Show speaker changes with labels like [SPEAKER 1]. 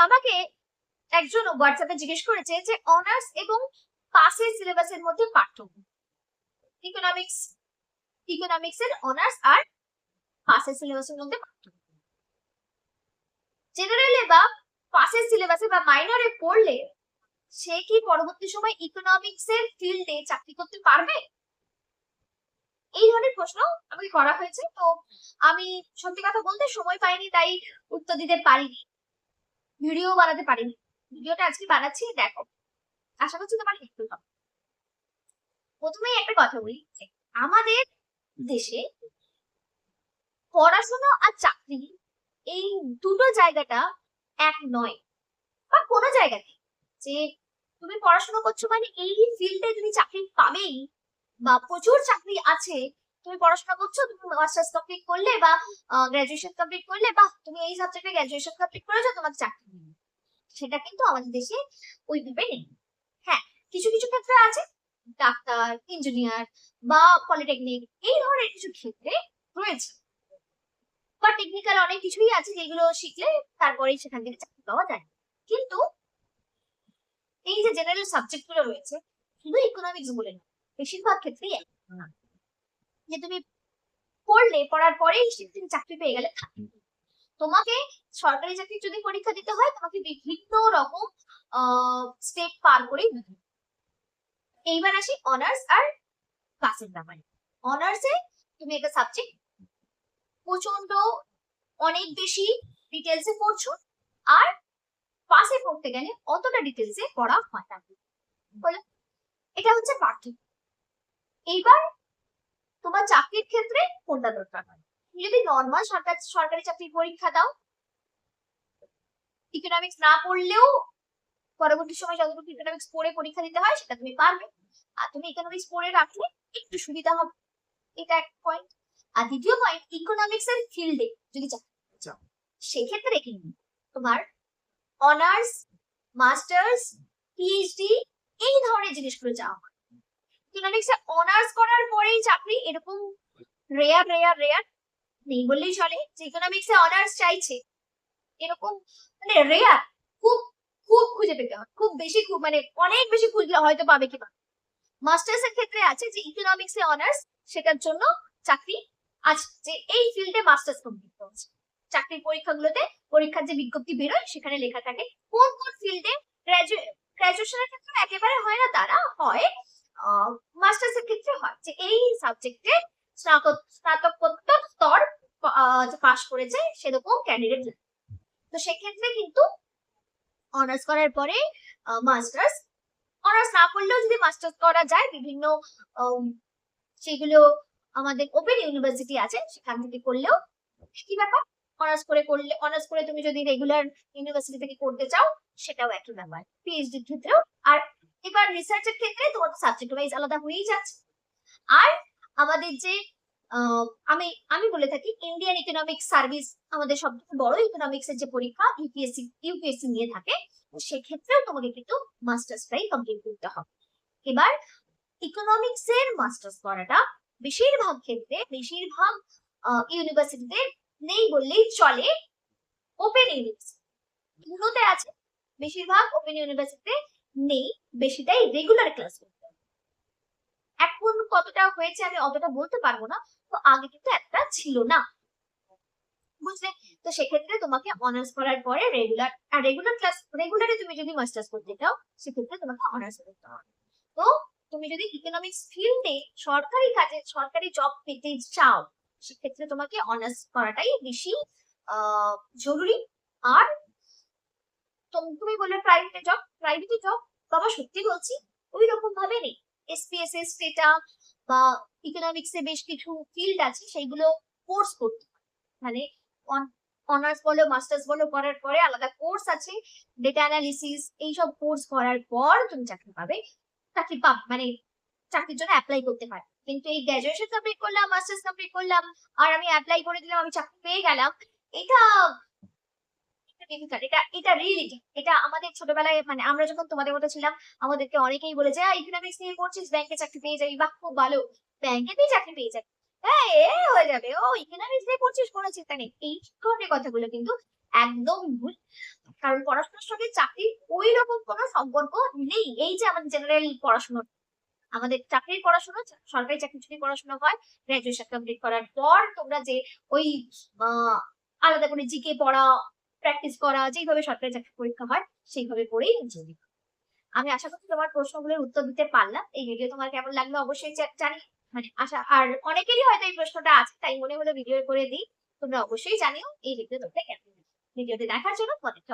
[SPEAKER 1] আমাকে একজন হোয়াটসঅ্যাপে জিজ্ঞেস করেছে যে অনার্স এবং পাসের সিলেবাসের মধ্যে পার্থক্য। ইকোনমিক্স ইকোনমিক্সের অনার্স আর পাসের সিলেবাসের মধ্যে পার্থক্য। জেনারেলে বা পাসের সিলেবাসে বা মাইনরে পড়লে সে কি পরবর্তী সময় ইকোনমিক্সের ফিল্ডে চাকরি করতে পারবে? এই ধরনের প্রশ্ন আমাকে করা হয়েছে। তো আমি সত্যি কথা বলতে সময় পাইনি, তাই উত্তর দিতে পারিনি, ভিডিও বানাতে পারিনি। ভিডিওটা আজকে বানাচ্ছি, দেখো, আশা করছি তোমার হেল্পফুল হবে। প্রথমেই একটা কথা বলি, আমাদের দেশে পড়াশোনা আর চাকরি এই দুটো জায়গাটা এক নয়। বা কোনো জায়গাতে যে তুমি পড়াশোনা করছো মানে এই ফিল্ডে তুমি চাকরি পাবেই, বা প্রচুর চাকরি আছে। তুমি পড়াশোনা করছো, তুমি মাস্টার্স কমপ্লিট করলে বা গ্রাজুয়েশন কমপ্লিট করলে, বা তুমি এই সাবজেক্টে গ্রাজুয়েশন কমপ্লিট করেছো, তোমার চাকরি নেই, সেটা কিন্তু আমাদের দেশে ওইভাবে নেই। হ্যাঁ, কিছু কিছু ক্ষেত্রে আছে, ডাক্তার, ইঞ্জিনিয়ার বা পলিটেকনিক, এই ধরনের কিছু ক্ষেত্রে রয়েছে। বা টেকনিক্যাল অনেক কিছুই আছে যেগুলো শিখলে তারপরেই সেখান থেকে চাকরি পাওয়া যায়। কিন্তু এই যে জেনারেল সাবজেক্ট গুলো রয়েছে, শুধু ইকোনমিক্স বলে না, বেশিরভাগ ক্ষেত্রেই যে তুমি পড়লে পড়ার পরেই তুমি চাকরি পেয়ে গেলে তোমাকে সরকারি চাকরি যদি পরীক্ষা দিতে হয়, তোমাকে বিভিন্ন রকম স্টেপ পার করে দিতে। এইবার আসি অনার্স আর পাসের ব্যাপারে। অনার্সে তুমি একটা সাবজেক্ট প্রচন্ড অনেক বেশি ডিটেলসে পড়ছো, আর পাসে পড়তে গেলে অতটা ডিটেলসে পড়া হয় না। বলে এটা হচ্ছে পার্থক্য। এইবার তোমার চাকরির ক্ষেত্রে কোনটা দরকার হয়? তুমি যদি নর্মাল সরকারি চাকরির পরীক্ষা দাও, ইকোনমিক্স না পড়লেও পরবর্তী সময় যতটুকু ইকোনমিক্স পড়ে পরীক্ষা দিতে হয় সেটা তুমি পারবে। আর তুমি ইকোনমিক্স পড়ে রাখলে একটু সুবিধা হবে, এটা এক পয়েন্ট। আর দ্বিতীয় পয়েন্ট, ইকোনমিক্স এর ফিল্ডে যদি যাও সেক্ষেত্রে কিন্তু তোমার অনার্স, মাস্টার্স, পিএইচডি এই ধরনের জিনিসগুলো চাওয়া হয়। ইকোনমিক্স এ অনার্স করার পরেই চাকরি এরকম রেয়ার রেয়ার রেয়ার নেই বললেই চলে। যে ইকোনমিক্স এ অনার্স চাইছে এরকম মানে রেয়ার, খুব খুব খুঁজে পেতে হয়, খুব বেশি, খুব মানে অনেক বেশি খুঁজলে হয়তো পাবে কিনা। মাস্টার্স এর ক্ষেত্রে আছে যে ইকোনমিক্স এ অনার্স, সেটার জন্য চাকরি আছে যে এই ফিল্ডে মাস্টার্স কমপ্লিট করছে। চাকরির পরীক্ষাগুলোতে পরীক্ষার যে বিজ্ঞপ্তি বেরোয় সেখানে লেখা থাকে কোন কোন ফিল্ডে। গ্রাজুয়েশনের ক্ষেত্রে একেবারে হয় না, তারা হয় মাস্টার্স এর ক্ষেত্রে হয় যে এই সাবজেক্টে স্নাতকোত্তর স্তর পাশ করেছে সেরকম ক্যান্ডিডেট। তো সেক্ষেত্রে কিন্তু অনার্স করার পরে মাস্টার্স, অনার্স না করলেও যদি মাস্টার্স করা যায় বিভিন্ন সেগুলো আমাদের ওপেন ইউনিভার্সিটি আছে, সেখান থেকে করলেও কি ব্যাপার। অনার্স করে তুমি যদি রেগুলার ইউনিভার্সিটি থেকে করতে চাও সেটাও একই ব্যাপার, পিএইচডির ক্ষেত্রেও। আর এবার রিসার্চের ক্ষেত্রে তোমার সাবজেক্ট ওয়াইজ আলাদা হয়েই যাচ্ছে। আর আমাদের যে আমি আমি বলে থাকি ইন্ডিয়ান ইকোনমিক সার্ভিস আমাদের সবথেকে বড় ইকোনমিক্স এর যে পরীক্ষা ইউপিএসসি নিয়ে থাকে, সেক্ষেত্রেও তোমাকে কিন্তু মাস্টার্সটাই কমপ্লিট করতে হবে। এবার ইকোনমিক্স এর মাস্টার্স করাটা বেশিরভাগ ক্ষেত্রে বেশিরভাগ ইউনিভার্সিটিতে নেই বললেই চলে। ওপেন ইউনিভার্সিটিতে আছে, বেশিরভাগ ওপেন ইউনিভার্সিটিতে নেই, বেশিটাই রেগুলার ক্লাস করতে। এখন কতটা হয়েছে আমি অতটা বলতে পারবো না, তো আগে কিন্তু একটা ছিল না, বুঝলে। তো সেক্ষেত্রে তোমাকে অনার্স করার পরে রেগুলারে তুমি যদি মাস্টার্স করতে চাও সেক্ষেত্রে তোমাকে অনার্স করতে হবে। তো তুমি যদি ইকোনমিক্স ফিল্ডে সরকারি কাজে সরকারি জব পেতে চাও সেক্ষেত্রে তোমাকে অনার্স করাটাই বেশি জরুরি। আর তুমি বললে প্রাইভেটে জব, বাবা সত্যি বলছি ওই রকম ভাবে নেই। এসপিএসএস স্টেটা বা ইকোনমিক্স এ বেশ কিছু ফিল্ড আছে সেইগুলো কোর্স করতে মানে অনার্স বলো মাস্টার্স বলো করার পরে আলাদা কোর্স আছে, ডেটা অ্যানালিসিস, এইসব কোর্স করার পর তুমি চাকরি পাবে, মানে চাকরির জন্য অ্যাপ্লাই করতে পারে। কিন্তু এই গ্রাজুয়েশন কমপ্লিট করলাম, মাস্টার্স কমপ্লিট করলাম আর আমি অ্যাপ্লাই করে দিলাম, আমি চাকরি পেয়ে গেলাম, এটা এটা রিয়েলিটি। এটা আমাদের ছোটবেলায় মানে আমরা যখন তোমাদের মতো ছিলাম আমাদেরকে অনেকেই বলেছে ইকোনমিক্স নিয়ে পড়ছিস ব্যাংকে চাকরি পেয়ে যাবি, বাহ খুব ভালো, ব্যাংকে তুই চাকরি পেয়ে যাবি, হ্যাঁ এ হয়ে যাবে, ও ইকোনমিক্স নিয়ে পড়ছিস কোনো চিন্তা নেই। এই ধরনের কথাগুলো কিন্তু একদম ভুল। কারণ পড়াশোনার সঙ্গে চাকরির ওই রকম কোনো সম্পর্ক নেই। এই যে আমাদের জেনারেল পড়াশোনা, আমাদের চাকরির পড়াশোনা, সরকারি চাকরি যদি পড়াশোনা হয় গ্রাজুয়েশন কমপ্লিট করার পর তোমরা যে ওই আলাদা করে জিকে পড়া, প্র্যাকটিস করা, যেভাবে সরকারি চাকরি পরীক্ষা হয় সেইভাবে পড়েই ইঞ্জিনিয়ারিং। আমি আশা করছি তোমার প্রশ্নগুলোর উত্তর দিতে পারলাম। এই ভিডিও তোমার কেমন লাগলো অবশ্যই জানি, মানে আশা, আর অনেকেরই হয়তো এই প্রশ্নটা আছে, তাই মনে হলো ভিডিও করে দিই। তোমরা অবশ্যই জানিও এই ভিডিও তোমাদের কেমন লাগলো। ভিডিওটি দেখার জন্য তোমাদেরকে